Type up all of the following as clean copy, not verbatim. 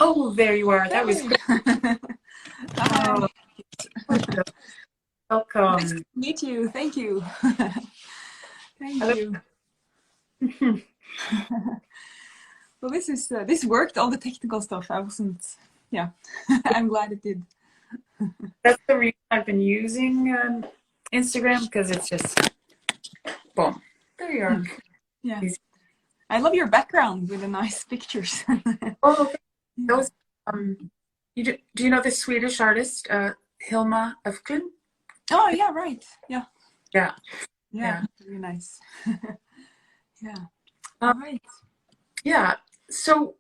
Oh, there you are. That was great. Hi. Oh, Nice welcome. to meet you. Thank you. Thank you. Well, this worked. All the technical stuff. I wasn't. Yeah, I'm glad it did. That's the reason I've been using Instagram, because it's just boom. There you are. Yeah, I love your background with the nice pictures. Oh, those. Do you know the Swedish artist Hilma Öfklund? Oh yeah, right. Yeah. Yeah. Yeah. Very nice. Yeah. All Um, right. yeah. So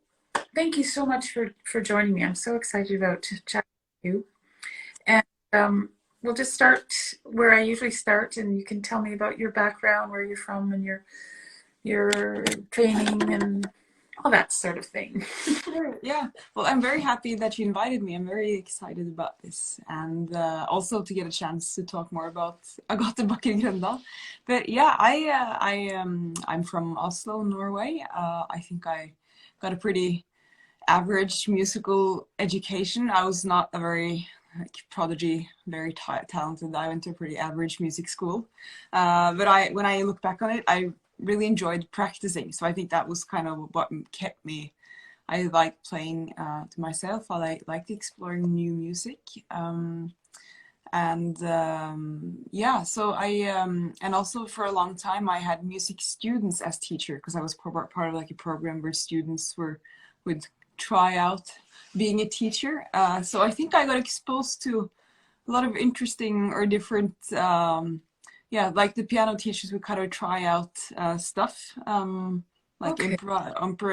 thank you so much for joining me. I'm so excited about chatting with you. And we'll just start where I usually start, and you can tell me about your background, where you're from, and your training and all that sort of thing. Sure. Yeah. Well, I'm very happy that you invited me. I'm very excited about this, and also to get a chance to talk more about Agathe Backer Grøndahl. But yeah, I'm from Oslo, Norway. I think I got a pretty average musical education. I was not a very prodigy, very talented. I went to a pretty average music school. But when I look back on it, I really enjoyed practicing. So I think that was kind of what kept me. I like playing to myself. I like exploring new music. Yeah, so and also for a long time I had music students as teacher, because I was part of like a program where students would try out being a teacher. So I think I got exposed to a lot of interesting or different, yeah, like the piano teachers would kind of try out stuff, like Okay.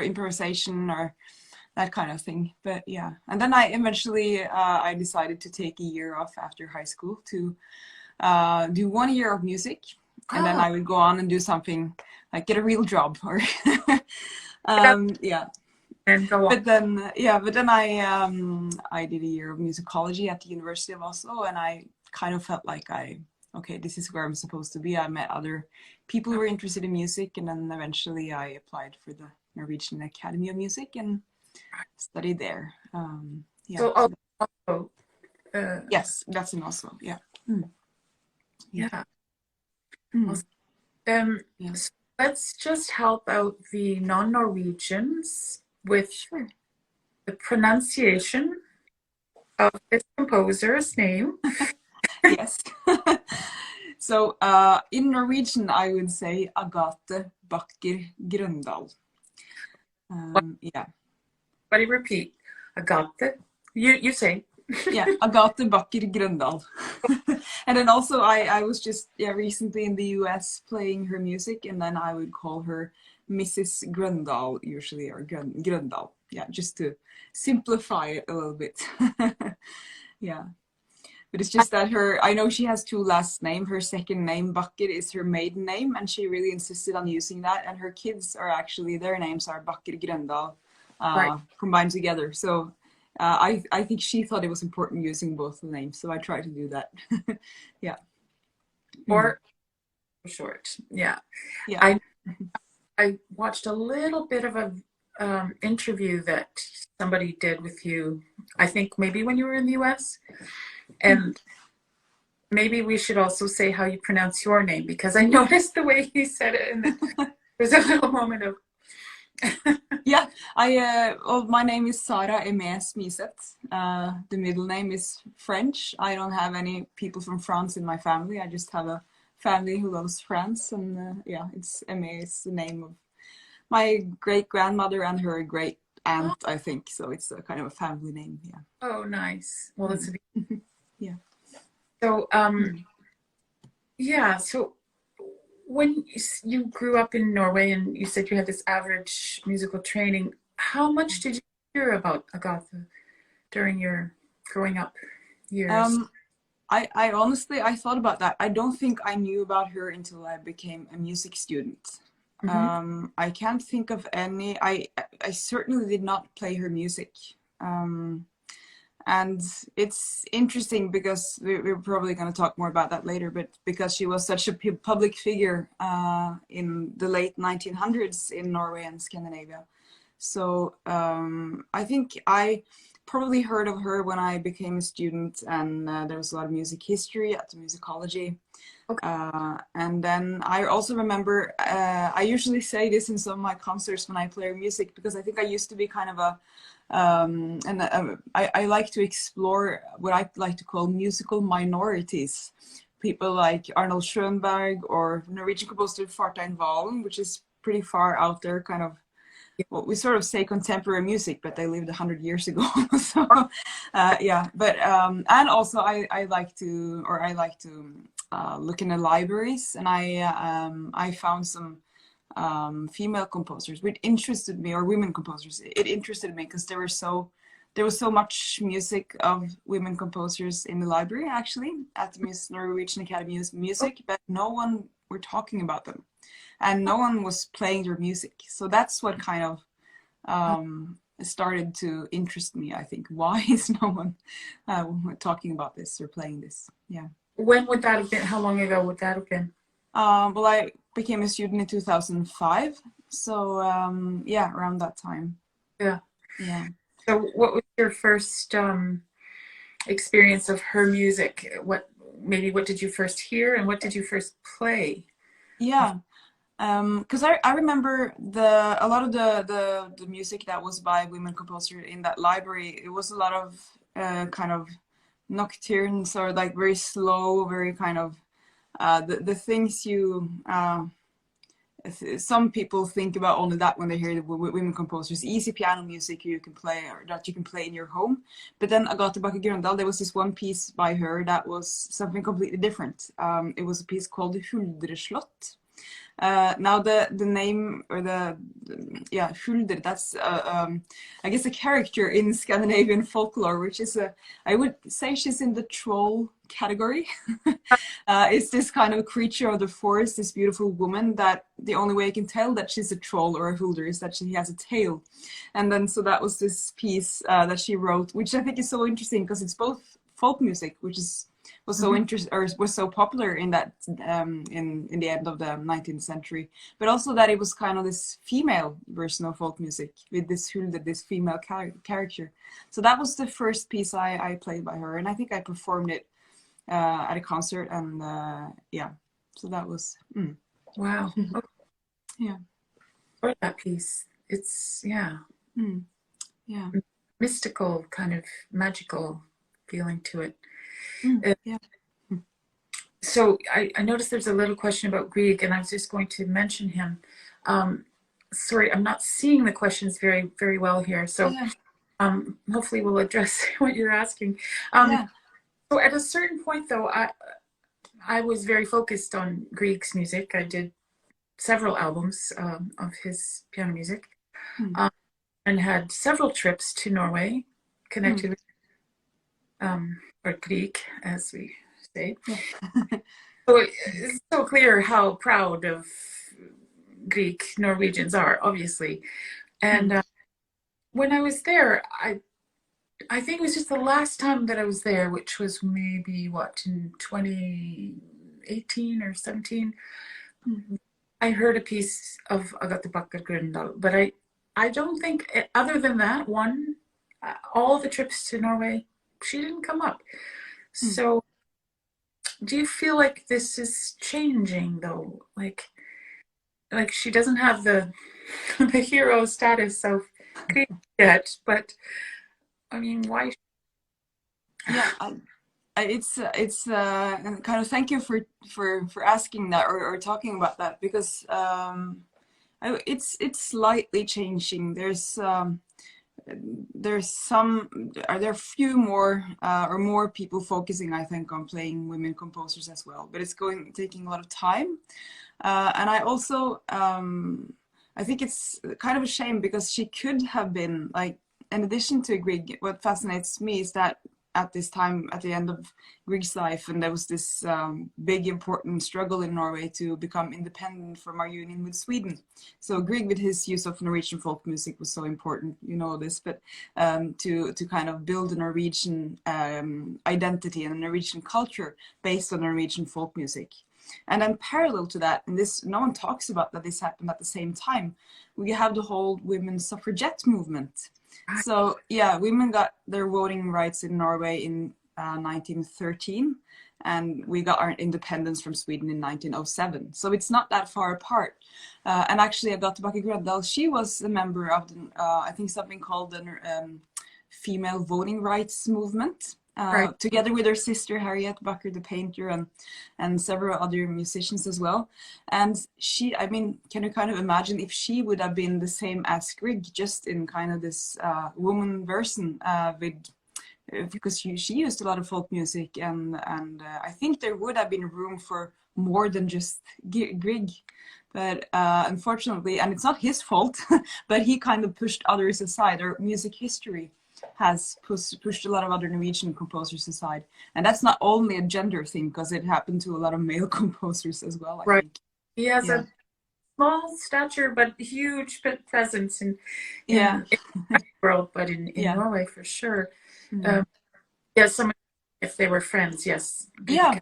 improvisation or that kind of thing. But yeah, and then I eventually I decided to take a year off after high school to do 1 year of music, and then I would go on and do something like get a real job or yeah. And go on. But then I did a year of musicology at the University of Oslo, and I kind of felt like okay, this is where I'm supposed to be. I met other people who were interested in music, and then eventually I applied for the Norwegian Academy of Music and studied there. Yeah. So also, Yes, that's in Oslo. Yeah. yeah. Mm. Yeah. So let's just help out the non-Norwegians with the pronunciation of this composer's name. Yes. So in Norwegian, I would say Agathe Backer Grøndahl. Yeah. But I repeat, Agathe. You say. Yeah, Agathe Backer Grøndahl. And then also I was just recently in the US playing her music, and then I would call her Mrs. Grøndahl usually, or Grøndahl. Yeah, just to simplify it a little bit. Yeah. But it's just that I know she has two last names. Her second name, Backer, is her maiden name, and she really insisted on using that. And her kids are actually, their names are Backer Grøndahl, combined together. So I think she thought it was important using both the names. So I tried to do that. Yeah. Or short. Yeah. Yeah. I watched a little bit of a interview that somebody did with you, I think maybe when you were in the US. And maybe we should also say how you pronounce your name, because I noticed the way you said it, and there's a little moment of yeah, well, my name is Sara Aimée Smiseth. The middle name is French. I don't have any people from France in my family. I just have a family who loves France, and yeah, it's Aimée is the name of my great grandmother and her great aunt, I think. So it's a kind of a family name. Yeah. Oh, nice. Well, that's yeah. So yeah. So when you grew up in Norway and you said you had this average musical training, how much did you hear about Agathe during your growing up years? I honestly, I thought about that. I don't think I knew about her until I became a music student. I can't think of any. I certainly did not play her music. And it's interesting because we're probably going to talk more about that later, but because she was such a public figure in the late 1900s in Norway and Scandinavia, So I think I probably heard of her when I became a student, and there was a lot of music history at the musicology. Okay. And then I also remember, I usually say this in some of my concerts when I play music, because I think I used to be kind of a, I like to explore what I like to call musical minorities. People like Arnold Schoenberg or Norwegian composer Fartein Valen, which is pretty far out there, kind of, well, we sort of say contemporary music, but they lived 100 years ago. So yeah, but and also I like to, look in the libraries, and I found some female composers which interested me, or women composers. It interested me because there was so much music of women composers in the library, actually, at the Norwegian Academy of Music, but no one were talking about them, and no one was playing their music. So that's what kind of started to interest me, I think. Why is no one talking about this or playing this? Yeah. When would that have been? How long ago would that have been? Well, I became a student in 2005, so yeah, around that time. Yeah. Yeah. So what was your first experience of her music? What did you first hear, and what did you first play? Yeah. Because I remember a lot of the music that was by women composers in that library. It was a lot of kind of nocturnes, or like very slow, very kind of the things you some people think about only that when they hear the women composers. Easy piano music you can play, or that you can play in your home. But then Agathe Backer Grøndahl, there was this one piece by her that was something completely different. It was a piece called Huldreslott. Now the name, or yeah, Hulder, that's I guess a character in Scandinavian folklore, which is I would say she's in the troll category. It's this kind of creature of the forest, this beautiful woman that the only way you can tell that she's a troll or a Hulder is that she has a tail. And then so that was this piece that she wrote, which I think is so interesting because it's both folk music, which was so interesting, or was so popular in that in the end of the 19th century, but also that it was kind of this female version of folk music with this Hulda, this female character. So that was the first piece I played by her, and I think I performed it at a concert, and yeah, so that was Wow. yeah. Or that piece. It's yeah. Yeah. Mystical, kind of magical feeling to it. Yeah. So I noticed there's a little question about Grieg, and I was just going to mention him. Sorry, I'm not seeing the questions very, very well here. So hopefully we'll address what you're asking. So at a certain point, though, I was very focused on Grieg's music. I did several albums of his piano music, and had several trips to Norway connected with or Grieg, as we say. So it's so clear how proud of Greek Norwegians are, obviously. And when I was there, I think it was just the last time that I was there, which was maybe in 2018 or 17. I heard a piece of Agathe Backer Grøndahl, but I don't think, other than that one, all the trips to Norway, she didn't come up. So do you feel like this is changing, though? Like she doesn't have the hero status of Greek yet, but I mean, why? Yeah, it's kind of, thank you for asking that, or talking about that, because it's slightly changing. There's there are few more or more people focusing, I think, on playing women composers as well, but it's taking a lot of time, and I also I think it's kind of a shame, because she could have been, like, in addition to Grieg, what fascinates me is that at this time, at the end of Grieg's life, and there was this big important struggle in Norway to become independent from our union with Sweden. So Grieg, with his use of Norwegian folk music, was so important, you know this, but to kind of build a Norwegian identity and a Norwegian culture based on Norwegian folk music. And then parallel to that, and this, no one talks about that this happened at the same time, we have the whole women's suffragette movement. So yeah, women got their voting rights in Norway in 1913, and we got our independence from Sweden in 1907. So it's not that far apart. And actually, Agathe Backer Grøndahl, she was a member of the, I think something called the female voting rights movement. Together with her sister Harriet Backer, the painter, and several other musicians as well. And she, I mean, can you kind of imagine if she would have been the same as Grieg, just in kind of this woman version because she used a lot of folk music, and I think there would have been room for more than just Grieg. But unfortunately, and it's not his fault, but he kind of pushed others aside, or music history has pushed a lot of other Norwegian composers aside. And that's not only a gender thing, because it happened to a lot of male composers as well, I think. He has a small stature, but huge presence in the world, but in Norway for sure. Some, if they were friends, yes. Yeah,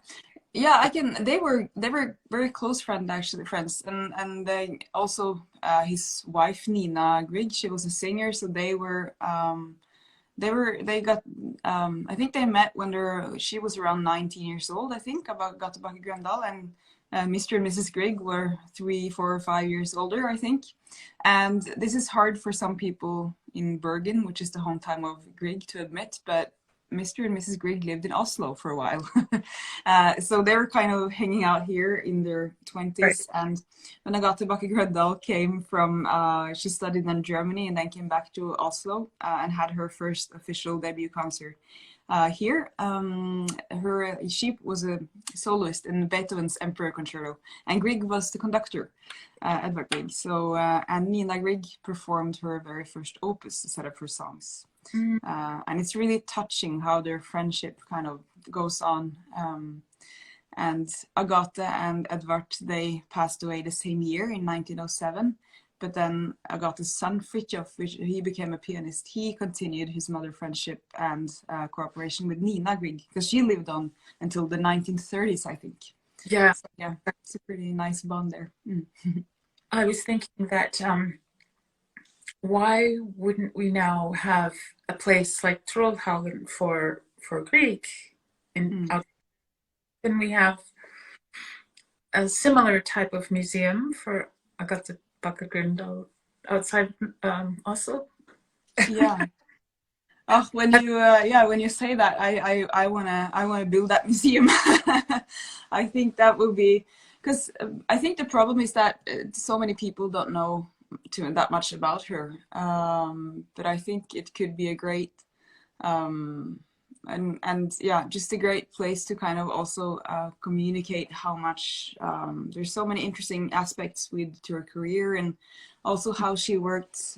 they were very close friends, and they also his wife Nina Grieg, she was a singer, so they got I think they met when she was around 19 years old, I think, about Agathe Backer Grøndahl, and Mr. and Mrs. Grieg were 3, 4, or 5 years older, I think. And this is hard for some people in Bergen, which is the hometown of Grieg, to admit, but Mr. and Mrs. Grieg lived in Oslo for a while. So they were kind of hanging out here in their 20s. And when Agathe Backer Grøndahl came from, she studied in Germany and then came back to Oslo and had her first official debut concert here. She was a soloist in Beethoven's Emperor Concerto, and Grieg was the conductor, Edvard Grieg. So, and Nina Grieg performed her very first opus, a set of her songs. And it's really touching how their friendship kind of goes on. And Agathe and Edvard, they passed away the same year in 1907. But then Agathe's son Fridtjof, he became a pianist. He continued his mother friendship and cooperation with Nina Grieg, because she lived on until the 1930s, I think. Yeah. So, yeah, it's a pretty nice bond there. I was thinking that why wouldn't we now have a place like Trollhaugen for Grieg? Can we have a similar type of museum for Agathe Backer Grøndahl outside Oslo? Yeah. Oh, when you say that, I wanna build that museum. I think that will be, because I think the problem is that so many people don't know that much about her. But I think it could be a great and yeah, just a great place to kind of also communicate how much there's so many interesting aspects to her career, and also how she worked.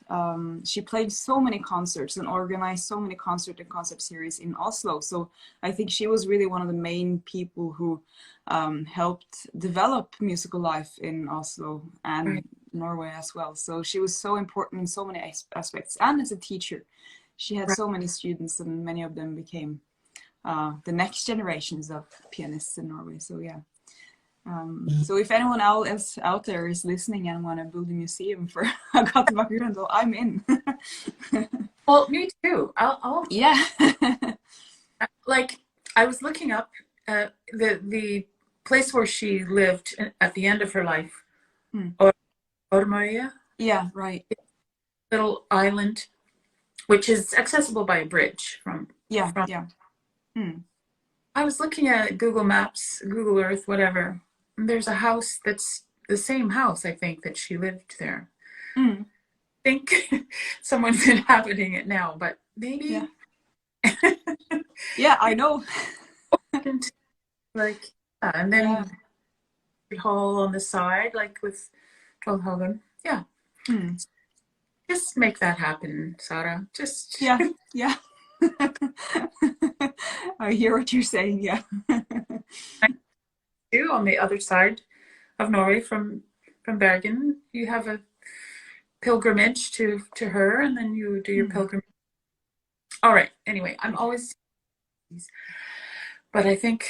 She played so many concerts and organized so many concert series in Oslo. So I think she was really one of the main people who helped develop musical life in Oslo and Norway as well. So she was so important in so many aspects, and as a teacher. She had so many students, and many of them became the next generations of pianists in Norway. So yeah. So if anyone else out there is listening and want to build a museum for Agathe Backer Grøndahl, I'm in. Well, me too. I'll yeah. Like, I was looking up the place where she lived at the end of her life, Ormøya. Yeah, right. Little island, which is accessible by a bridge from. I was looking at Google Maps, Google Earth, whatever. And there's a house that's the same house, I think, that she lived there. I think someone's inhabiting it now, but maybe. Yeah, yeah, I know. Like, and then hall on the side, like with Trollhaugen. Yeah. Just make that happen, Sara. Just yeah. I hear what you're saying. Yeah. On the other side of Norway from Bergen, you have a pilgrimage to her, and then you do your pilgrimage. All right. Anyway, I'm always, but I think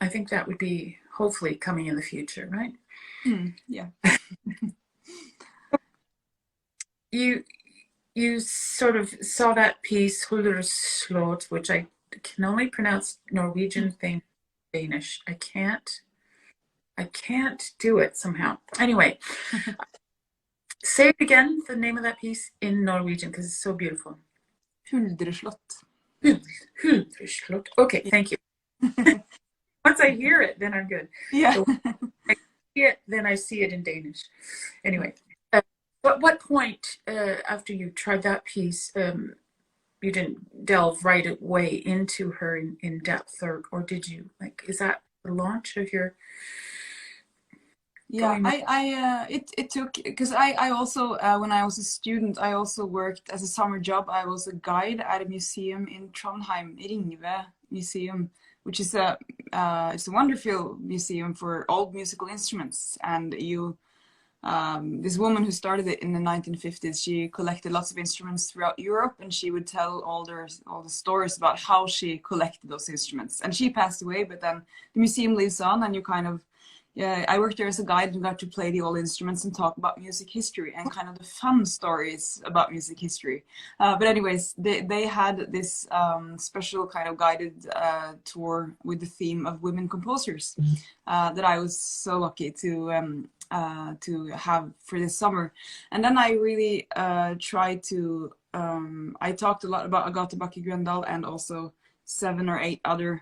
that would be hopefully coming in the future, right? Yeah. You sort of saw that piece, Slot, which I can only pronounce Norwegian thing Danish. I can't do it somehow. Anyway, say it again, the name of that piece in Norwegian, because it's so beautiful. Huldreslott. Huldreslott. Okay, thank you. Once I hear it, then I'm good. Yeah. So I see it, then I see it in Danish. Anyway, what point after you tried that piece, you didn't delve right away into her in depth, or did you? Like, is that the launch of your? Yeah, it took, because I also when I was a student, I also worked as a summer job. I was a guide at a museum in Trondheim, Ringve Museum, which is it's a wonderful museum for old musical instruments. And this woman who started it in the 1950s, she collected lots of instruments throughout Europe, and she would tell all the stories about how she collected those instruments. And she passed away, but then the museum lives on, and you kind of, yeah, I worked there as a guide and got to play the old instruments and talk about music history and kind of the fun stories about music history. But anyways, they had this special kind of guided tour with the theme of women composers that I was so lucky to have for this summer. And then I really tried to, I talked a lot about Agathe Backer Grøndahl and also 7 or 8 other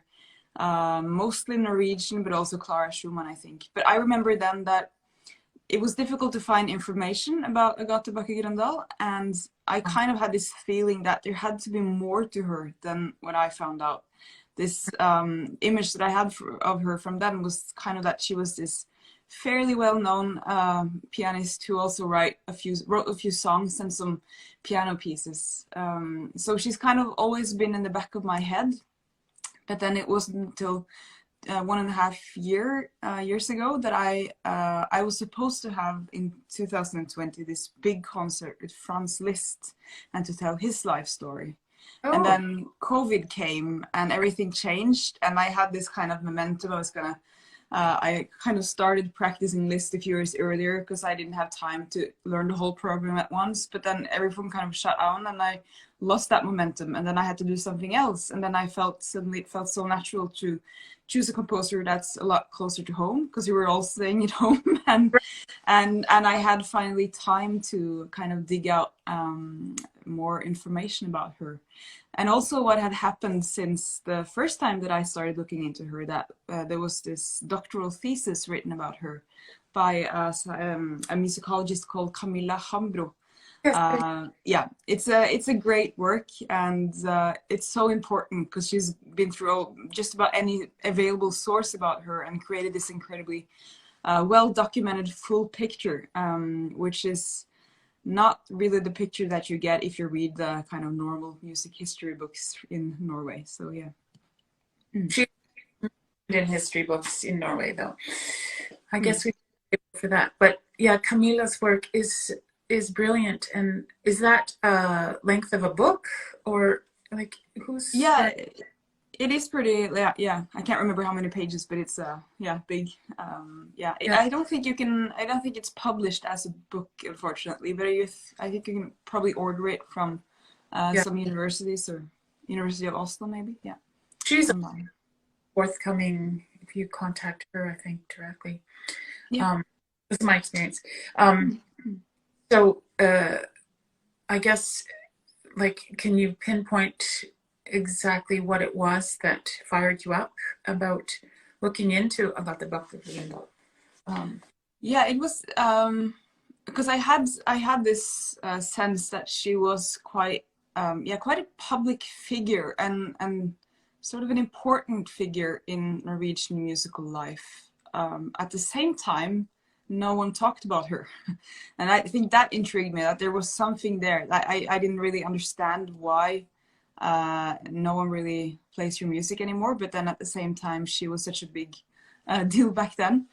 mostly Norwegian, but also Clara Schumann, I think. But I remember then that it was difficult to find information about Agathe Backer Grøndahl, and I kind of had this feeling that there had to be more to her than what I found out. This image that I had of her from then was kind of that she was this fairly well-known pianist who also wrote a few songs and some piano pieces. So she's kind of always been in the back of my head. But then it wasn't until 1.5 years ago that I was supposed to have in 2020 this big concert with Franz Liszt and to tell his life story. Oh. And then COVID came and everything changed, and I had this kind of momentum. I kind of started practicing Liszt a few years earlier because I didn't have time to learn the whole program at once, but then everything kind of shut down and I lost that momentum, and then I had to do something else. And then suddenly it felt so natural to choose a composer that's a lot closer to home, because we were all staying at home, and I had finally time to kind of dig out more information about her. And also what had happened since the first time that I started looking into her, that there was this doctoral thesis written about her by a musicologist called Camilla Hambro. Yeah, it's a great work, and it's so important because she's been through just about any available source about her and created this incredibly well-documented full picture, which is not really the picture that you get if you read the kind of normal music history books in Norway. So yeah. She in history books in Norway, though. I guess we for that. But yeah, Camilla's work is brilliant. And is that length of a book, or like who's? Yeah, it is pretty. Yeah. I can't remember how many pages, but it's big. Yeah. I don't think it's published as a book, unfortunately. But I think you can probably order it from some universities, or University of Oslo, maybe. Yeah. She's online. Forthcoming if you contact her, I think, directly. Yeah. That's my experience. So I guess, like, can you pinpoint exactly what it was that fired you up about looking into Agathe Backer Grøndahl? Yeah, it was because I had this sense that she was quite a public figure and sort of an important figure in Norwegian musical life. At the same time, no one talked about her. And I think that intrigued me, that there was something there. I didn't really understand why no one really plays her music anymore, but then at the same time, she was such a big deal back then.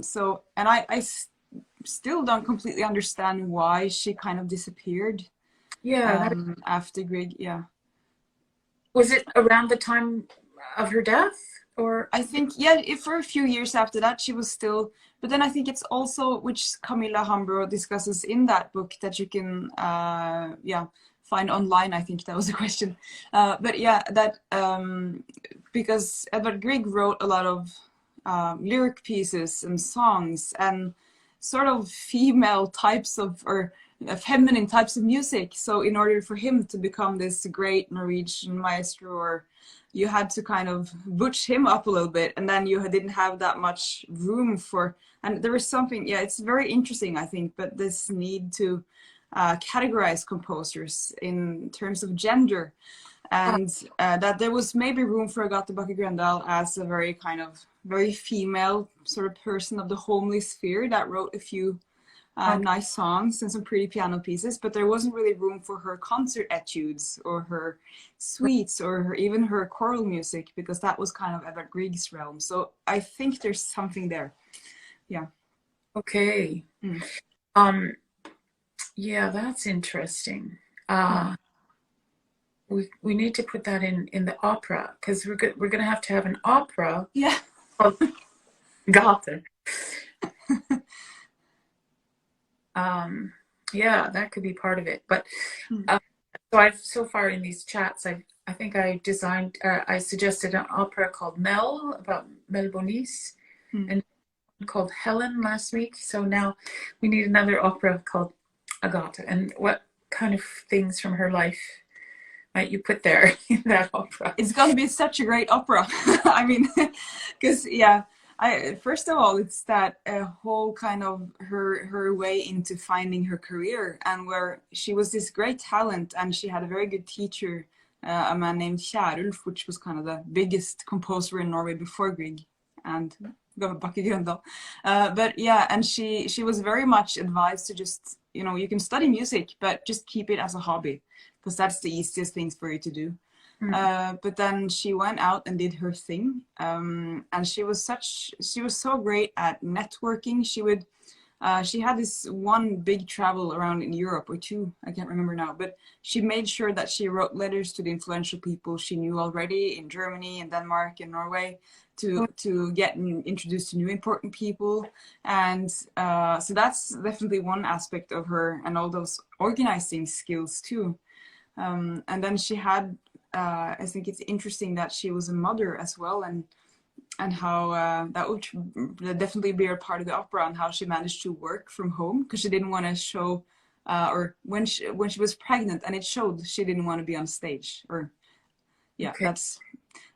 So, and I still don't completely understand why she kind of disappeared. Yeah. After Grieg, yeah. Was it around the time of her death? or I think, yeah, for a few years after that, she was still, but then I think it's also, which Camilla Hambro discusses in that book, that you can, yeah, find online. I think that was the question. But yeah, that, because Edvard Grieg wrote a lot of lyric pieces and songs and sort of female types of, or feminine types of music. So in order for him to become this great Norwegian maestro, or you had to kind of butch him up a little bit, and then you didn't have that much room for, and there was something, yeah, it's very interesting, I think, but this need to categorize composers in terms of gender, and that there was maybe room for Agathe Backer Grøndahl as a very kind of very female sort of person of the homely sphere that wrote a few nice songs and some pretty piano pieces, but there wasn't really room for her concert etudes or her suites or even her choral music, because that was kind of Edvard Grieg's realm. So I think there's something there. Yeah. Okay. Yeah, that's interesting. We need to put that in the opera, because we're gonna have to have an opera. Yeah. Of Gotha. Yeah, that could be part of it. But so far in these chats, I think I suggested an opera called Mel, about Mel Bonis, and called Helen last week. So now we need another opera called Agatha. And what kind of things from her life might you put there in that opera? It's going to be such a great opera. I mean, because yeah, first of all, it's that whole kind of her way into finding her career, and where she was this great talent, and she had a very good teacher, a man named Kjærulf, which was kind of the biggest composer in Norway before Grieg and Backer Grøndahl. But yeah, and she was very much advised to just, you can study music, but just keep it as a hobby, because that's the easiest things for you to do. But then she went out and did her thing, and she was so great at networking. She had this one big travel around in Europe, or two, I can't remember now, but she made sure that she wrote letters to the influential people she knew already in Germany and Denmark and Norway to get introduced to new important people. And so that's definitely one aspect of her, and all those organizing skills too. And then she had, I think it's interesting that she was a mother as well, and how that would definitely be a part of the opera, and how she managed to work from home, because she didn't want to show, or when she was pregnant, and it showed, she didn't want to be on stage, or yeah, okay. That's.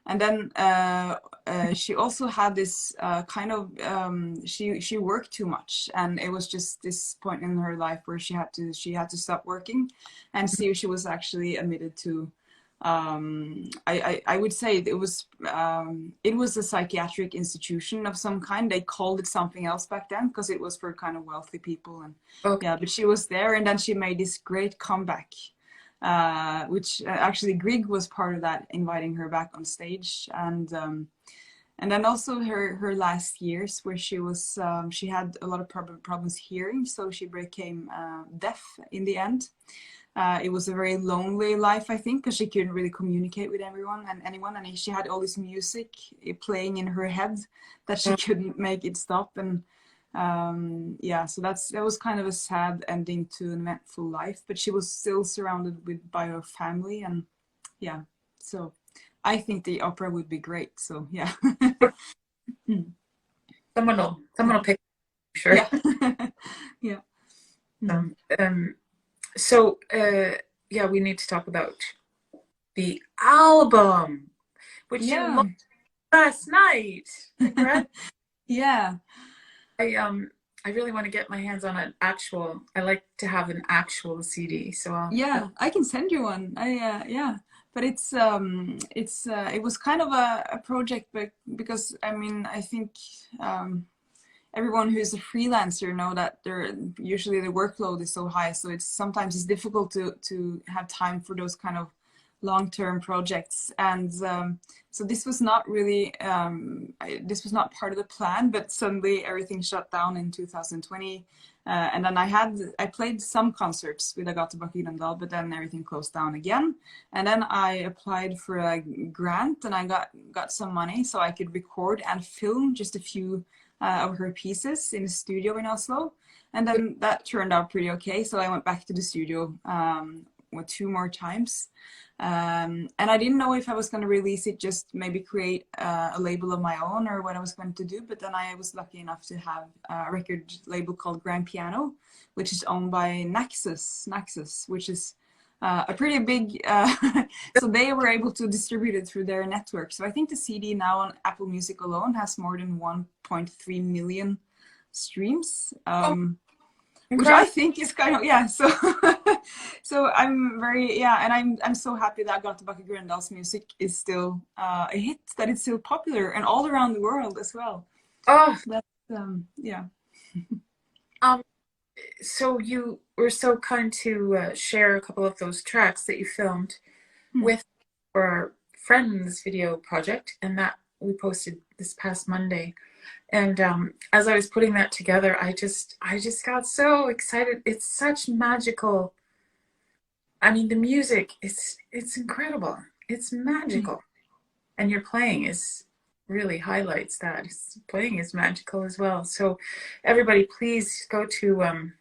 And then she also had this kind of, she worked too much, and it was just this point in her life where she had to stop working, and see if she was actually admitted to, I would say it was a psychiatric institution of some kind. They called it something else back then, because it was for kind of wealthy people, and yeah, but she was there, and then she made this great comeback. Which actually Grieg was part of that, inviting her back on stage, and then also her last years, where she had a lot of problems hearing, so she became deaf in the end. It was a very lonely life, I think, because she couldn't really communicate with anyone, and she had all this music playing in her head that she couldn't make it stop, and yeah, so that was kind of a sad ending to an eventful life, but she was still surrounded by her family, and yeah, so I think the opera would be great. So yeah. someone will pick, sure. Yeah. Yeah. So yeah, we need to talk about the album, which you launched last night. Yeah. I really want to get my hands on an actual. I like to have an actual CD. So I can send you one. Yeah, but it was kind of a project, but because I mean, I think everyone who's a freelancer know that usually the workload is so high, so sometimes it's difficult to have time for those kind of long-term projects. And so this was not really, this was not part of the plan, but suddenly everything shut down in 2020. And then I played some concerts with Agathe Backer Grøndahl, but then everything closed down again. And then I applied for a grant, and I got some money so I could record and film just a few of her pieces in a studio in Oslo. And then that turned out pretty okay. So I went back to the studio 2 more times. And I didn't know if I was going to release it, just maybe create a label of my own, or what I was going to do. But then I was lucky enough to have a record label called Grand Piano, which is owned by Naxos, which is a pretty big, so they were able to distribute it through their network. So I think the CD now on Apple Music alone has more than 1.3 million streams. Which I think is kind of, yeah, so so I'm very, yeah, and I'm so happy that Agathe Backer Grøndahl's music is still a hit, that it's still popular and all around the world as well. Oh, that's yeah. So you were so kind to share a couple of those tracks that you filmed with our Friends video project, and that we posted this past Monday. And as I was putting that together, I just got so excited. It's such magical. I mean, the music it's incredible. It's magical, and your playing is really highlights that. Playing is magical as well. So, everybody, please go to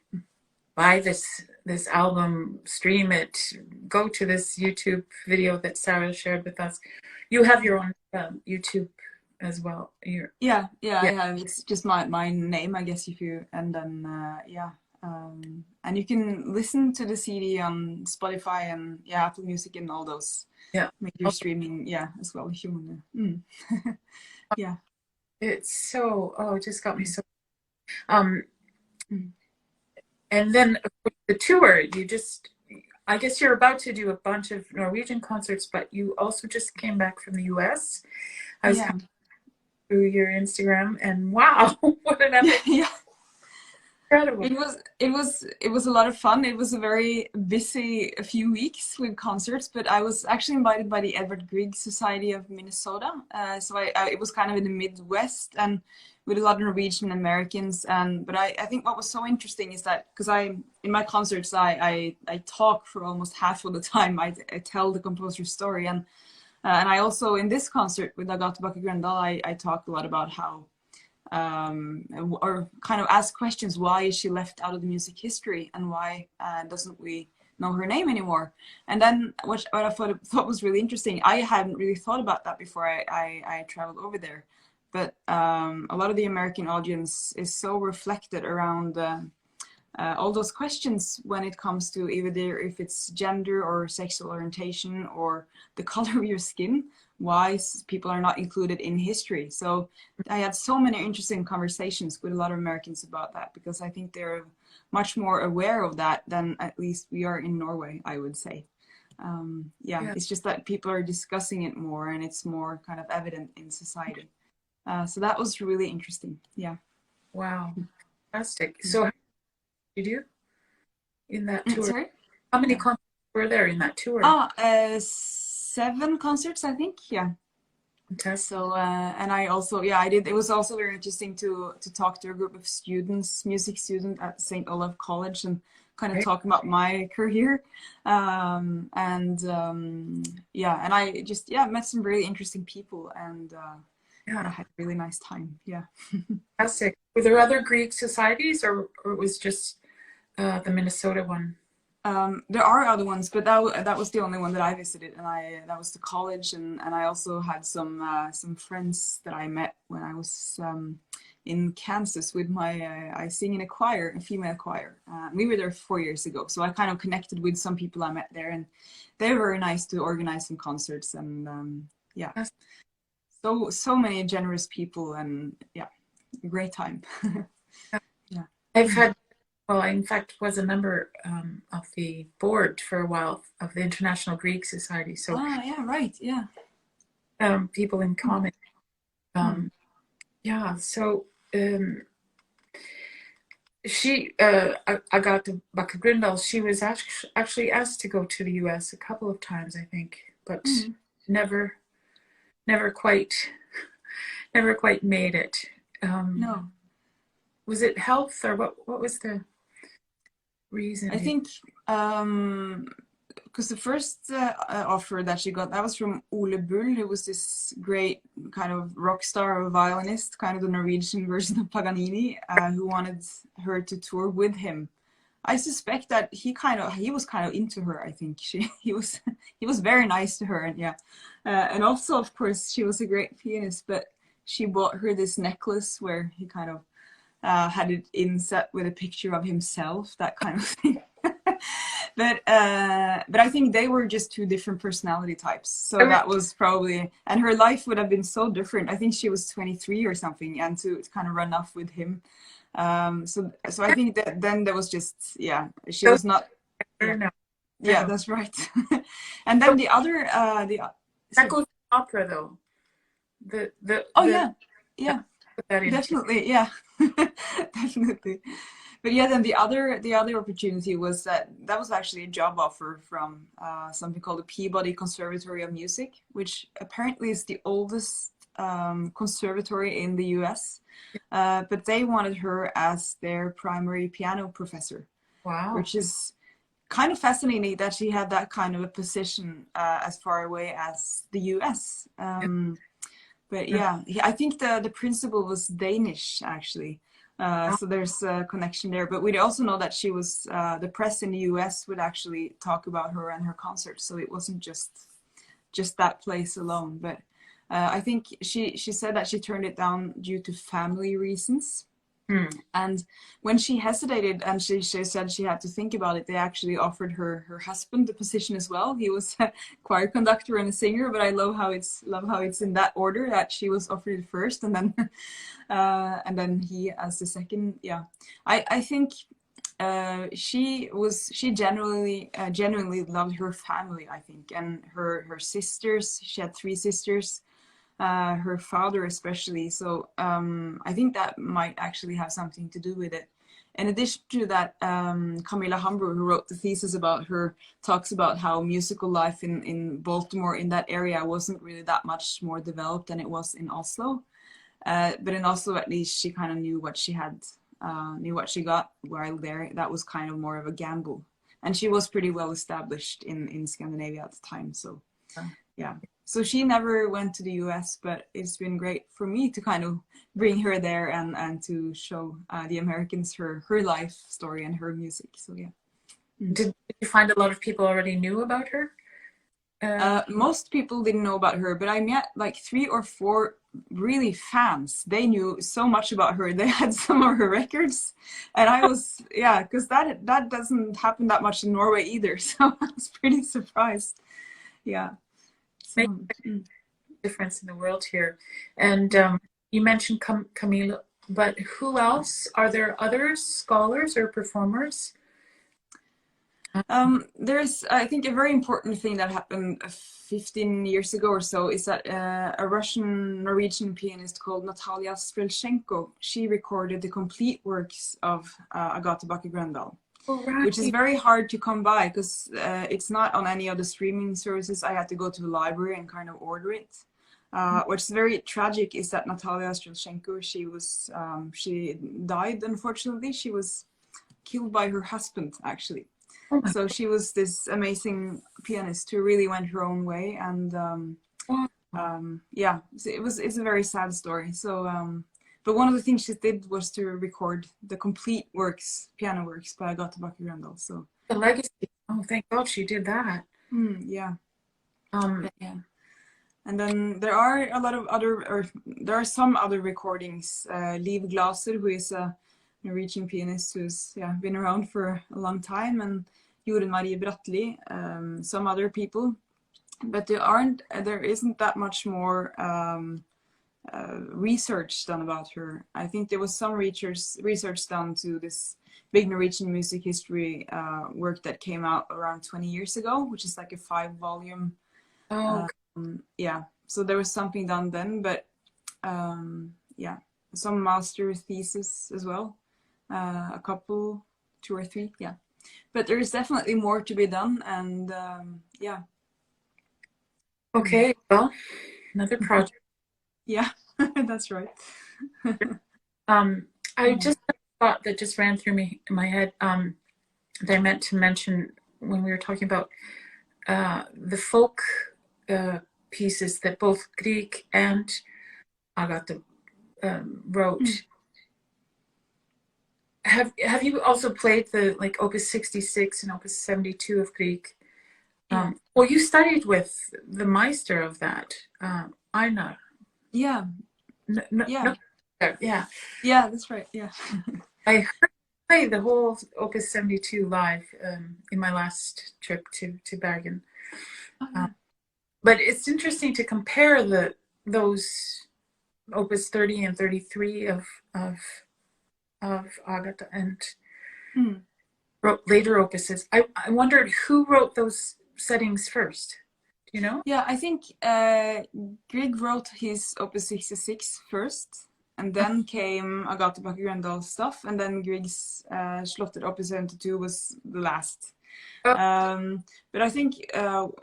buy this album, stream it, go to this YouTube video that Sara shared with us. You have your own YouTube as well. Yeah, I have. It's just my name, I guess, if you, and then yeah, and you can listen to the CD on Spotify and Apple Music and all those major streaming as well if you want to. Yeah, it's so it just got me so. And then the tour, I guess you're about to do a bunch of Norwegian concerts, but you also just came back from the US. I was through your Instagram, and wow, what an epic! Incredible. It was a lot of fun. It was a very busy few weeks with concerts, but I was actually invited by the Edvard Grieg Society of Minnesota. So it was kind of in the Midwest and with a lot of Norwegian Americans. But I think what was so interesting is that because in my concerts I talk for almost half of the time. I tell the composer's story, and I also in this concert with Agathe Backer Grøndahl I talked a lot about how. Or kind of ask questions, why is she left out of the music history, and why doesn't we know her name anymore? And then what I thought was really interesting, I hadn't really thought about that before I traveled over there, but a lot of the American audience is so reflected around all those questions when it comes to either if it's gender or sexual orientation or the color of your skin, why people are not included in history. So I had so many interesting conversations with a lot of Americans about that, because I think they're much more aware of that than at least we are in Norway, I would say. It's just that people are discussing it more and it's more kind of evident in society. So that was really interesting. Yeah. Wow. Fantastic. So how did you do in that tour? Sorry? How many concerts were there in that tour? 7 concerts, I think. Yeah. Fantastic. So and I also I did. It was also very interesting to talk to a group of students, music students at St. Olaf College, and kind of talk about my career. And I just met some really interesting people, and I had a really nice time. Yeah. Fantastic. Were there other Greek societies, or it was just the Minnesota one? There are other ones, but that was the only one that I visited, and that was the college, and I also had some friends that I met when I was in Kansas with I sing in a choir, a female choir. We were there 4 years ago, so I kind of connected with some people I met there, and they were very nice to organize some concerts, and so many generous people, and great time. I've had. Well, I in fact was a member of the board for a while of the International Greek Society. So people in common. So she, Agathe Backer Grøndahl, she was actually asked to go to the US a couple of times, I think, but Mm. never, never quite, never quite made it. No, Was it health or what was the reason? I think because the first offer that she got, that was from Ole Bull, who was this great kind of rock star or violinist, kind of the Norwegian version of Paganini, who wanted her to tour with him. I suspect that he was kind of into her. I think he was very nice to her, and yeah, and also of course she was a great pianist, but she bought her this necklace where he kind of had it inset with a picture of himself, that kind of thing. But I think they were just two different personality types. So that was probably, and her life would have been so different. I think she was 23 or something, and to kind of run off with him. So I think that then there was just, yeah, she was not. Yeah, No, yeah, no. that's right. And then the other, That goes to opera though. Oh The yeah, yeah. put that into. Definitely, yeah, definitely. But yeah, then the other opportunity was that was actually a job offer from something called the Peabody Conservatory of Music, which apparently is the oldest conservatory in the U.S. But they wanted her as their primary piano professor, Wow. which is kind of fascinating that she had that kind of a position as far away as the U.S. But yeah, I think the principal was Danish actually. So there's a connection there. But we also know that she was, the press in the US would actually talk about her and her concerts. So it wasn't just that place alone. But I think she said that she turned it down due to family reasons. And when she hesitated and she said she had to think about it, they actually offered her husband the position as well. He was a choir conductor and a singer, but I love how it's in that order, that she was offered it first and then he as the second. Yeah, I think she genuinely loved her family, I think, and her sisters. She had three sisters, her father especially. So I think that might actually have something to do with it. In addition to that, Camilla Hambro, who wrote the thesis about her, talks about how musical life in Baltimore, in that area, wasn't really that much more developed than it was in Oslo. But in Oslo, at least, she kind of knew what she had, knew what she got while there. That was kind of more of a gamble. And she was pretty well established in Scandinavia at the time. So yeah. So she never went to the US, but it's been great for me to kind of bring her there and to show the Americans her life story and her music. So yeah. Did you find a lot of people already knew about her? Most people didn't know about her, but I met like 3 or 4 really fans. They knew so much about her. They had some of her records, and I was, yeah, because that doesn't happen that much in Norway either. So I was pretty surprised. Yeah. So, Make a difference in the world here. And you mentioned Camille, but who else? Are there other scholars or performers? There's, I think, a very important thing that happened 15 years ago or so is that a Russian-Norwegian pianist called Natalia Strelchenko, she recorded the complete works of Agathe Backer Grøndahl. Oh, right. Which is very hard to come by because it's not on any of the streaming services. I had to go to the library and kind of order it. What's very tragic is that Natalia Strelchenko, she died, unfortunately. She was killed by her husband, actually. Oh my So she was this amazing pianist who really went her own way. And yeah, it's a very sad story. So but one of the things she did was to record the complete works, piano works by Agathe Backer Grøndahl. So the legacy. Oh, thank God she did that. Yeah. Yeah. And then there are a lot of other, or there are some other recordings. Liv Glaser, who is a Norwegian pianist who's been around for a long time, and Jorunn Marie Bratteli, some other people, but there isn't that much more research done about her. I think there was some research done to this big Norwegian music history work that came out around 20 years ago, which is like a 5-volume. Yeah, so there was something done then, but yeah, some master thesis as well. a couple, two or three, yeah. But there's definitely more to be done, and yeah. Okay, well, another project. Yeah, that's right. I just had a thought that just ran through me in my head that I meant to mention when we were talking about the folk pieces that both Grieg and Agathe wrote. Have you also played the like Opus 66 and Opus 72 of Grieg? Well, you studied with the Meister of that, Einar. Yeah. Yeah. Yeah, that's right. Yeah. I heard you play the whole Opus 72 live in my last trip to Bergen. Oh, yeah. But it's interesting to compare those Opus 30 and 33 of Agathe and later opuses. I wondered who wrote those settings first. Do you know? Yeah, I think Grieg wrote his Opus 66 first, and then came Agathe Backer Grøndahl stuff, and then Grieg's Slotted Opus 72 was the last. But I think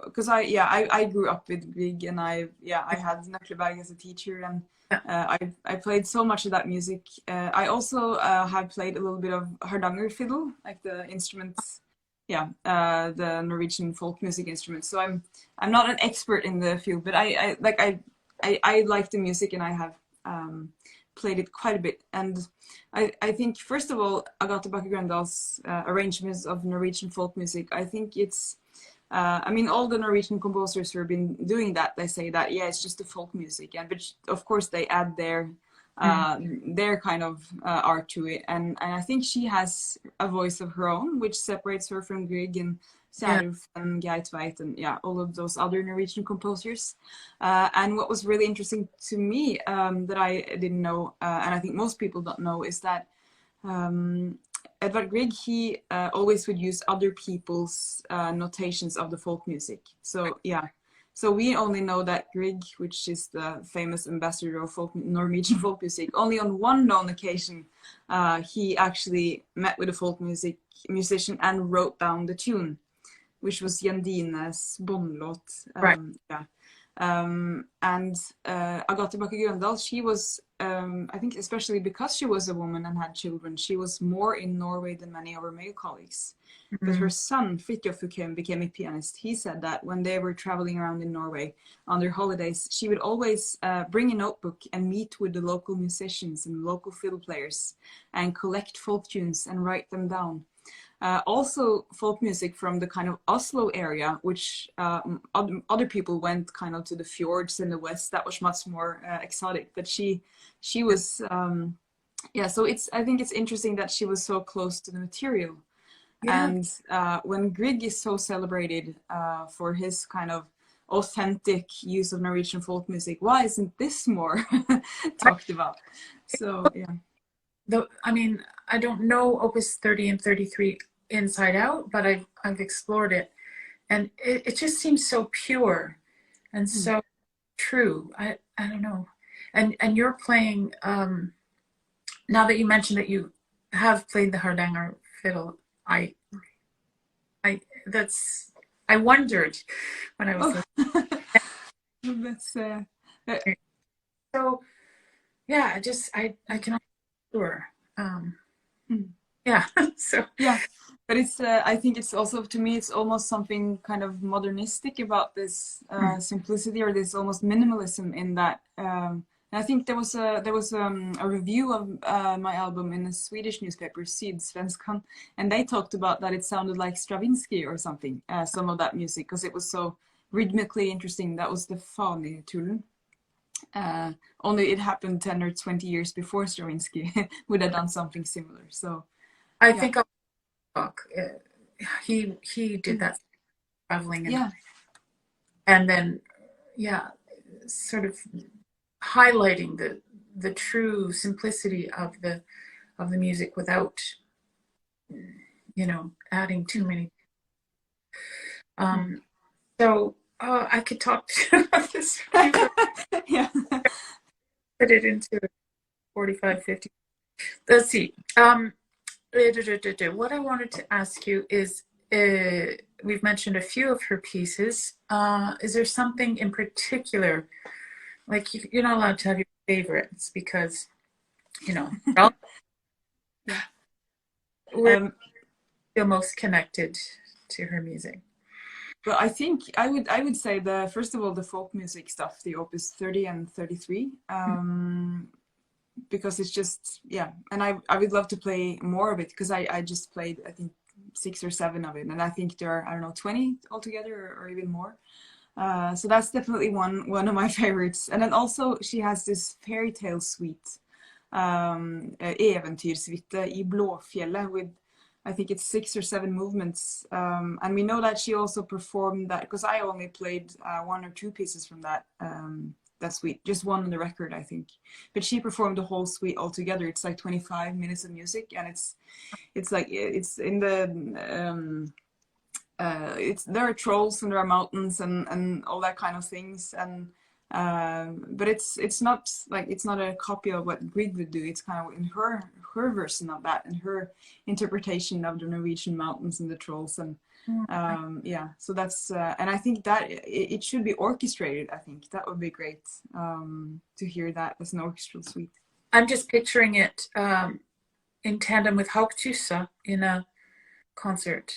because I grew up with Grieg, and I had Nøkleberg as a teacher, and I played so much of that music. I also have played a little bit of Hardanger fiddle, like the instruments, the Norwegian folk music instruments. So I'm not an expert in the field, but I like the music, and I have played it quite a bit. And I think, first of all, Agathe Backer Grøndahl's arrangements of Norwegian folk music, I think it's, I mean, all the Norwegian composers who have been doing that, they say that, yeah, it's just the folk music. And but of course, they add their kind of art to it. And I think she has a voice of her own, which separates her from Grieg and Saruf and Geithveit and all of those other Norwegian composers. And what was really interesting to me that I didn't know, and I think most people don't know, is that Edvard Grieg, he always would use other people's notations of the folk music. So so we only know that Grieg, which is the famous ambassador of Norwegian folk music, only on one known occasion he actually met with a folk musician and wrote down the tune, which was Jandine's Båndlåt. And Agathe Backer Grøndahl, she was, I think especially because she was a woman and had children, she was more in Norway than many of her male colleagues. But her son, Fridtjof, who became a pianist, he said that when they were traveling around in Norway on their holidays, she would always bring a notebook and meet with the local musicians and local fiddle players and collect folk tunes and write them down. Also folk music from the kind of Oslo area, which other people went kind of to the fjords in the west. That was much more exotic, but she was so I think it's interesting that she was so close to the material. And when Grieg is so celebrated for his kind of authentic use of Norwegian folk music, why isn't this more talked about? So I mean, I don't know Opus 30 and 33 inside out, but I've explored it, and it just seems so pure and so true. I don't know. And you're playing, now that you mentioned that you have played the Hardanger fiddle, I wondered when I was that's so I cannot sure. So but it's I think it's also, to me, it's almost something kind of modernistic about this simplicity, or this almost minimalism in that. And I think there was a review of my album in a Swedish newspaper, Sydsvenskan, and they talked about that it sounded like Stravinsky or something, some of that music, because it was so rhythmically interesting. That was the Fani-tulen. Only it happened 10 or 20 years before Stravinsky would have done something similar. So I think he did that traveling and then sort of highlighting the true simplicity of the music without adding too many. So I could talk about this. Put it into 45, 50. Let's see. What I wanted to ask you is, we've mentioned a few of her pieces. Is there something in particular, like you're not allowed to have your favorites because, you know, Yeah. where do you feel most connected to her music? Well, I think I would say the first of all the folk music stuff, the Opus 30 and 33, because it's just yeah, and I would love to play more of it because I just played I think 6 or 7 of it, and I think there are I don't know 20 altogether or even more. So that's definitely one of my favorites. And then also she has this fairy tale suite, Eventyrssuite i Blåfjellet with I think it's 6 or 7 movements. And we know that she also performed that because I only played 1 or 2 pieces from that suite, just one on the record, I think. But she performed the whole suite altogether. It's like 25 minutes of music, and it's like it's in the there are trolls and there are mountains and all that kind of things, and but it's not like it's not a copy of what Grieg would do. It's kind of in her version of that and her interpretation of the Norwegian mountains and the trolls, and yeah, so that's and I think that it should be orchestrated. I think that would be great to hear that as an orchestral suite. I'm just picturing it in tandem with Haupttyssa in a concert,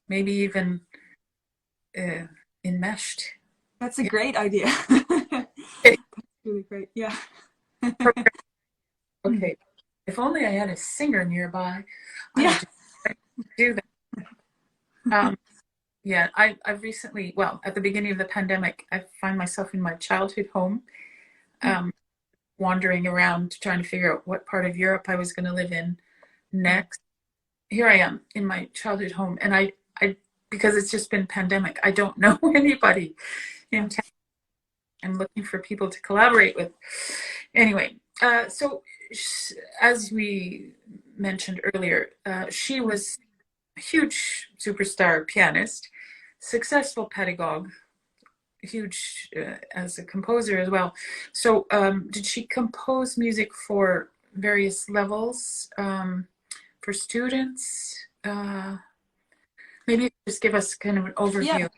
maybe even enmeshed. That's a great idea. That's really great. Yeah. Okay. If only I had a singer nearby, I Yeah. would do that. Yeah, I've recently, well, at the beginning of the pandemic, I find myself in my childhood home, wandering around trying to figure out what part of Europe I was going to live in next. Here I am in my childhood home, and I because it's just been pandemic, I don't know anybody in town. I'm looking for people to collaborate with. Anyway, so as we mentioned earlier, she was a huge superstar pianist, successful pedagogue, huge as a composer as well. So did she compose music for various levels, for students? Maybe just give us kind of an overview.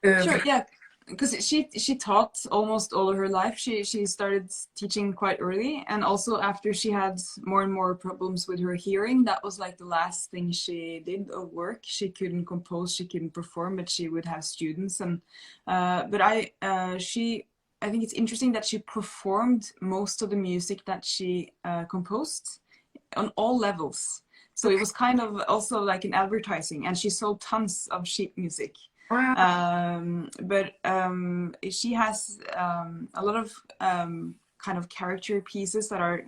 Yeah. Sure, yeah. Because she taught almost all of her life. She started teaching quite early, and also after she had more and more problems with her hearing, that was like the last thing she did of work. She couldn't compose, she couldn't perform, but she would have students. And but I think it's interesting that she performed most of the music that she composed on all levels. So it was kind of also like in advertising, and she sold tons of sheet music. Wow. But she has a lot of kind of character pieces that are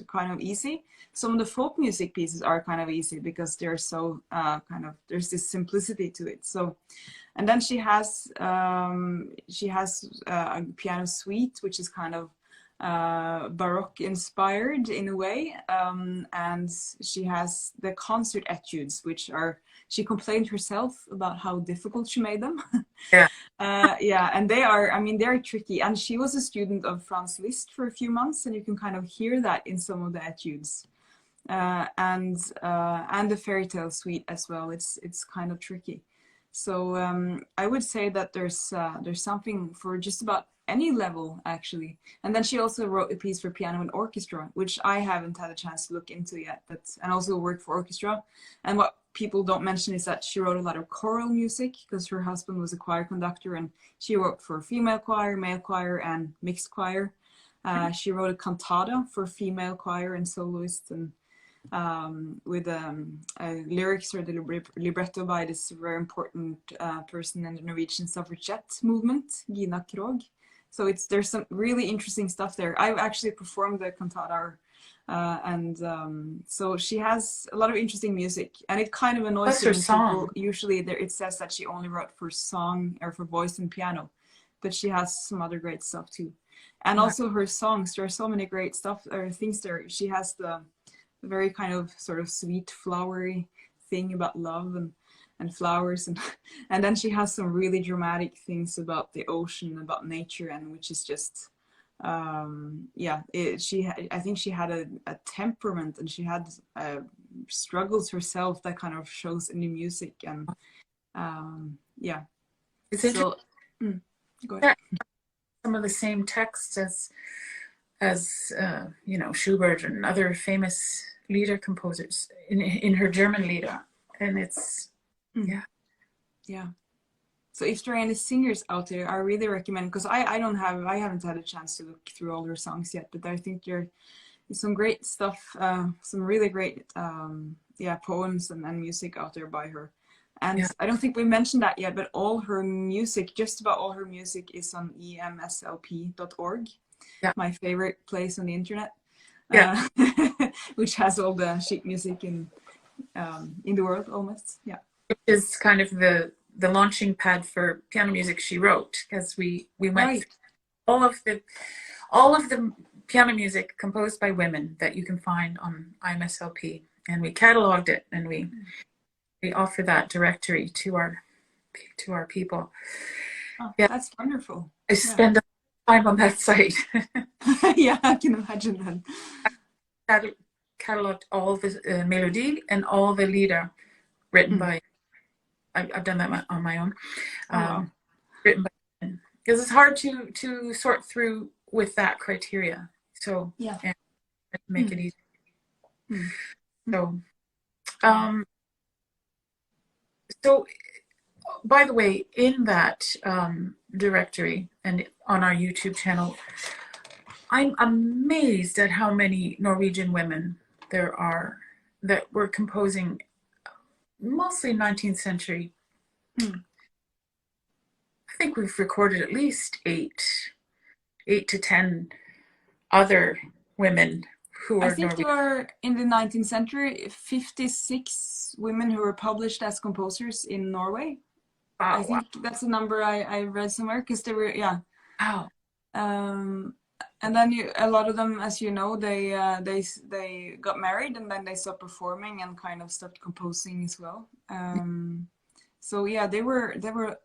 kind of easy. Some of the folk music pieces are kind of easy because they're so kind of there's this simplicity to it. So, and then she has a piano suite which is kind of Baroque inspired in a way, and she has the concert etudes, which are she complained herself about how difficult she made them. Yeah. Yeah, and they are, I mean, they're tricky. And she was a student of Franz Liszt for a few months, and you can kind of hear that in some of the etudes, and the fairy tale suite as well. It's kind of tricky. So I would say that there's something for just about any level actually. And then she also wrote a piece for piano and orchestra, which I haven't had a chance to look into yet, and also worked for orchestra. And what people don't mention is that she wrote a lot of choral music because her husband was a choir conductor, and she wrote for female choir, male choir, and mixed choir. She wrote a cantata for female choir and soloists, and with lyrics or the libretto by this very important person in the Norwegian suffragette movement, Gina Krog. So there's some really interesting stuff there. I've actually performed the cantata, and so she has a lot of interesting music, and it kind of annoys me when people usually it says that she only wrote for song or for voice and piano, but she has some other great stuff too. And also her songs, there are so many great stuff or things there. She has the very kind of sort of sweet flowery thing about love and flowers, and then she has some really dramatic things about the ocean, about nature, and which is just yeah, I think she had a temperament, and she had struggles herself that kind of shows in the music. And yeah, It's interesting so go ahead. that some of the same texts as you know, Schubert and other famous Lieder composers in her German Lieder, and it's yeah. Yeah. So if there are any singers out there, I really recommend, because I haven't had a chance to look through all her songs yet, but I think there's some great stuff, some really great yeah, poems and music out there by her. And Yeah. I don't think we mentioned that yet, but all her music, just about all her music, is on emslp.org. Yeah. My favorite place on the internet. Yeah. Which has all the sheet music in the world almost. Yeah. Which is kind of the launching pad for piano music she wrote, because we went Right. through all of the piano music composed by women that you can find on IMSLP, and we cataloged it, and we offer that directory to our people. Oh, yeah, that's wonderful. I spend a lot of time on that site. Yeah, I can imagine that. Cataloged all the melody and all the Lieder written by. I've done that on my own. Wow. Written by women, because it's hard to sort through with that criteria. So yeah, and make it easy. So, so by the way, in that directory and on our YouTube channel, I'm amazed at how many Norwegian women there are that were composing, mostly 19th century. I think we've recorded at least eight to 10 other women who are I think Norwegian. there are, in the 19th century, 56 women who were published as composers in Norway. I think that's a number I read somewhere, because they were, yeah. Wow. And then a lot of them, as you know, they got married, and then they stopped performing and kind of stopped composing as well. So yeah, there were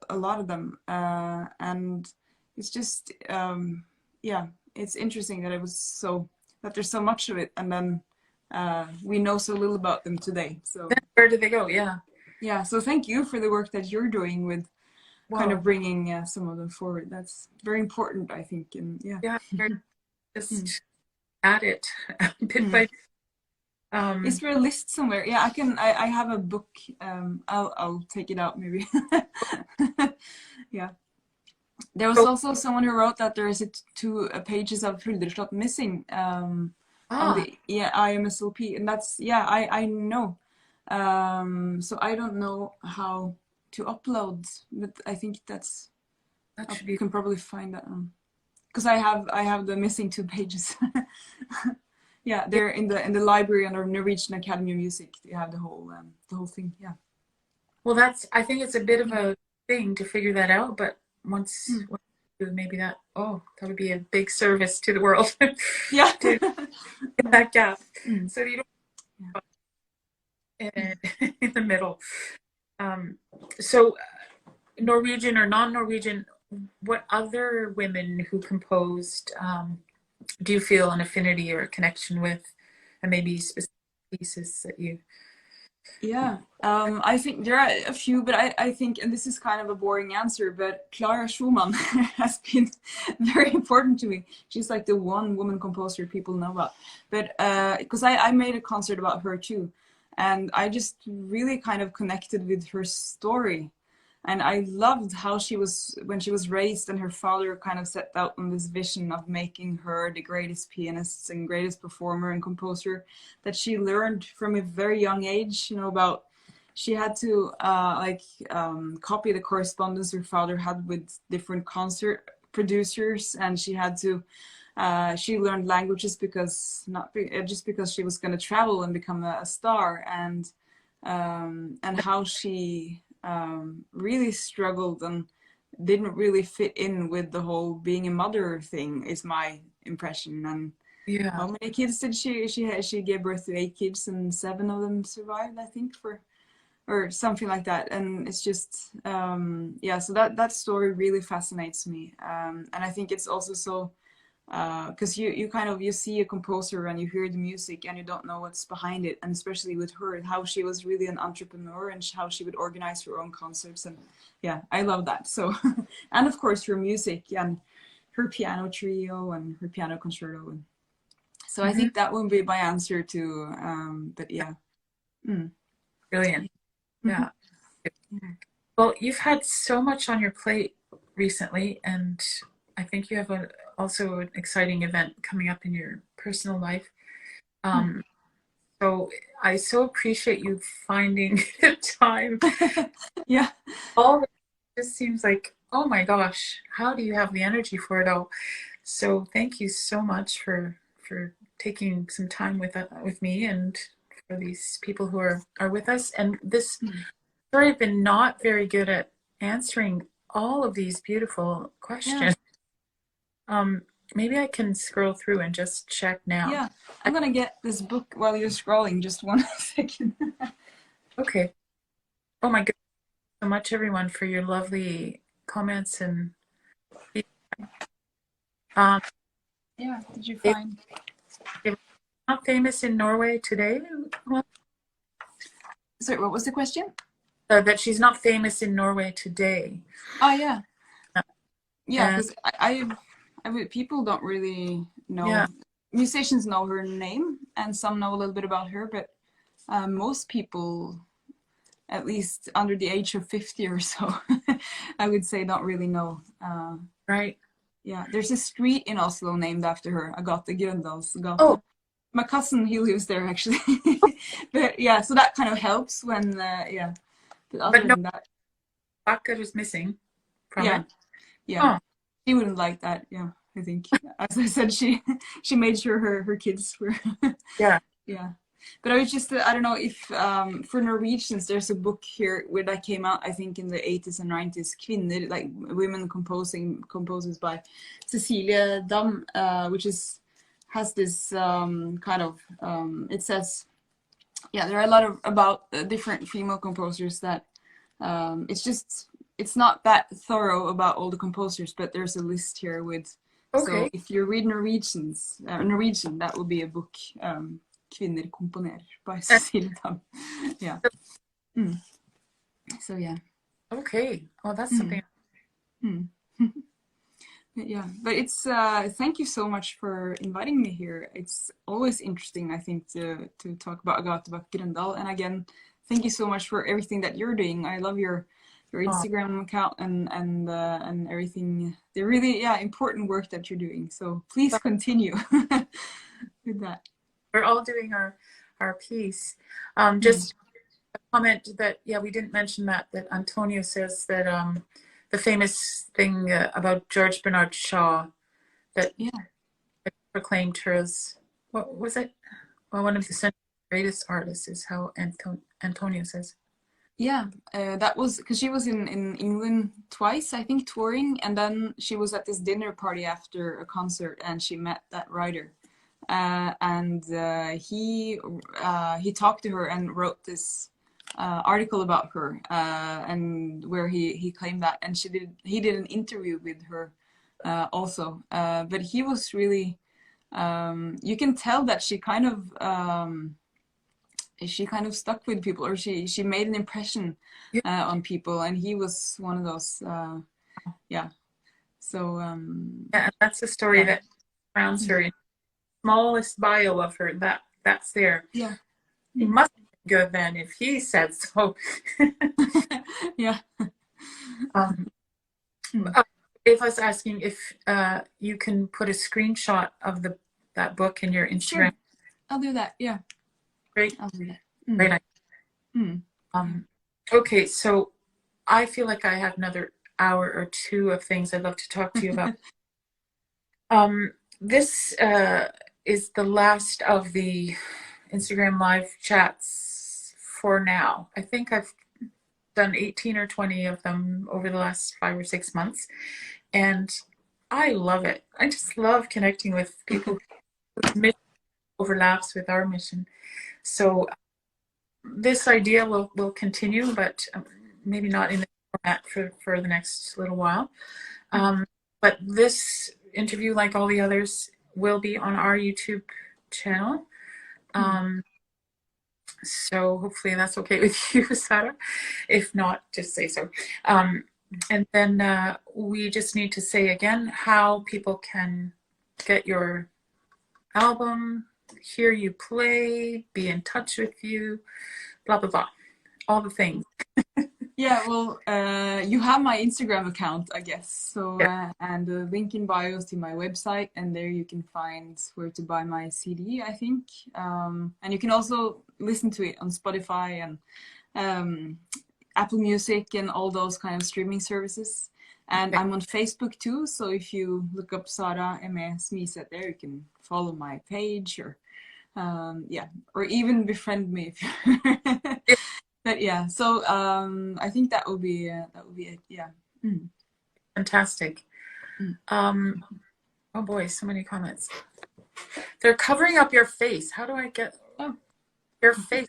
a lot of them, and it's just yeah, it's interesting that that there's so much of it, and then we know so little about them today. So then where did they go? Yeah. Yeah. So thank you for the work that you're doing with kind of bringing some of them forward. That's very important, I think. And yeah. Yeah. Just add it bit by. Is there a list somewhere? Yeah, I have a book. I'll take it out maybe. Yeah. There was also someone who wrote that there is 2 pages of Hulderslott missing on the IMSLP, and that's I know. So I don't know how to upload, but I think you can probably find that because I have the missing 2 pages. Yeah, they're in the library under Norwegian Academy of Music. You have the whole thing. Yeah. Well, I think it's a bit of a thing to figure that out, but once maybe that would be a big service to the world. Yeah. To get that gap, so you don't in the middle. So Norwegian or non-Norwegian, what other women who composed do you feel an affinity or a connection with, and maybe specific pieces that you? Yeah, I think there are a few, but I think, and this is kind of a boring answer, but Clara Schumann has been very important to me. She's like the one woman composer people know about. But because I made a concert about her too, and I just really kind of connected with her story. And I loved how when she was raised, and her father kind of set out on this vision of making her the greatest pianist and greatest performer and composer, that she learned from a very young age, about, she had to copy the correspondence her father had with different concert producers, and she had to, she learned languages just because she was going to travel and become a star, and how she really struggled and didn't really fit in with the whole being a mother thing, is my impression. And how many kids did she gave birth to 8 kids, and 7 of them survived, I think, or something like that. And it's just so that story really fascinates me, and I think it's also so because you kind of, you see a composer and you hear the music and you don't know what's behind it, and especially with her, how she was really an entrepreneur and how she would organize her own concerts. And yeah, I love that. So and of course her music and her piano trio and her piano concerto. And so I think that would be my answer to but yeah. Brilliant. Yeah. Well, you've had so much on your plate recently, and I think you have also an exciting event coming up in your personal life. So I so appreciate you finding the time. Yeah. All it just seems like, oh my gosh, how do you have the energy for it all? So thank you so much for taking some time with me and for these people who are with us. And this story, I've been not very good at answering all of these beautiful questions. Maybe I can scroll through and just check now. Yeah, I'm gonna get this book while you're scrolling. Just 1 second. Okay. Oh my goodness, so much everyone for your lovely comments and yeah, did you find? Not famous in Norway today? Well, sorry, what was the question? That she's not famous in Norway today. Oh yeah, yeah, because I people don't really know. Yeah. Musicians know her name, and some know a little bit about her, but most people, at least under the age of 50 or so, I would say don't really know. Right. Yeah, there's a street in Oslo named after her, Agathe Grøndahls gate. Oh. My cousin, he lives there actually. But yeah, so that kind of helps when, yeah. But other than that. Backer is missing from yeah. it. Yeah. Oh. She wouldn't like that, yeah, I think. As I said, she made sure her kids were. Yeah. Yeah. But I was just, I don't know if, for Norwegians, there's a book here where that came out, I think, in the 80s and 90s, Kvinner, like women composers by Cecilie Dam, which has this kind of, it says, yeah, there are a lot of about different female composers that it's not that thorough about all the composers, but there's a list here with, so if you read Norwegian, that would be a book, Kvinner komponerer by Cecilie Dam. Yeah. So yeah. Okay. Oh, that's something. Yeah, but it's thank you so much for inviting me here. It's always interesting, I think, to talk about Agathe Backer Grøndahl. And again, thank you so much for everything that you're doing. I love your Instagram account and everything. The really important work that you're doing. So please continue with that. We're all doing our piece. Just a comment that we didn't mention that Antonio says that the famous thing about George Bernard Shaw that proclaimed her as, what was it? Well, one of the century's greatest artists is how Antonio says. Yeah, that was because she was in England twice, I think, touring, and then she was at this dinner party after a concert, and she met that writer, and he talked to her and wrote this article about her, and where he claimed that, and he did an interview with her also, but he was really, you can tell that she kind of stuck with people, or she made an impression on people, and he was one of those. So and that's the story that surrounds her. In the smallest bio of her, that's there. Yeah, he must be good then if he said so. Yeah. If I was asking if you can put a screenshot of that book in your Instagram. Sure. I'll do that. Yeah. Great. I'll do that. Great. Okay, so I feel like I have another hour or two of things I'd love to talk to you about. This is the last of the Instagram live chats for now. I think I've done 18 or 20 of them over the last 5 or 6 months, and I love it. I just love connecting with people whose mission overlaps with our mission. So this idea will continue, but maybe not in the format for the next little while. But but this interview, like all the others, will be on our YouTube channel. So hopefully that's okay with you, Sara. If not, just say so. And then we just need to say again how people can get your album, hear you play, be in touch with you, blah, blah, blah. All the things. Yeah, well, you have my Instagram account, I guess. So, Yeah. and the link in bio is to my website, and there you can find where to buy my CD, I think. And you can also listen to it on Spotify and Apple Music and all those kind of streaming services. And Okay. I'm on Facebook too, so if you look up Sara Aimée Smiseth there, you can follow my page or yeah, or even befriend me if you But yeah, so I think that would be it. Yeah. Mm. Fantastic. Mm. Oh boy, so many comments. They're covering up your face. How do I get your face?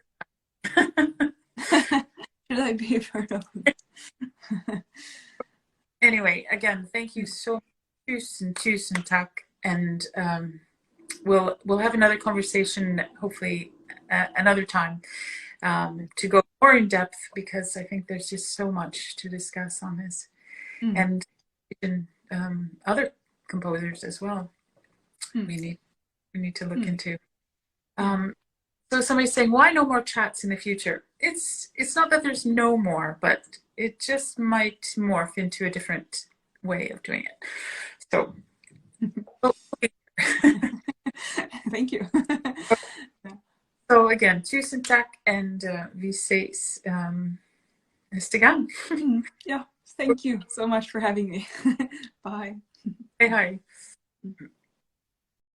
Should I be part of it? Anyway, again, thank you so much. Tusen tack. And we'll have another conversation, hopefully another time, to go more in depth, because I think there's just so much to discuss on this. And other composers as well. We need to look into. So somebody's saying, why no more chats in the future? It's not that there's no more, but it just might morph into a different way of doing it. So thank you. So again, tusen tack, and vi ses nästa gång. Yeah, thank you so much for having me. Bye. Hej hej.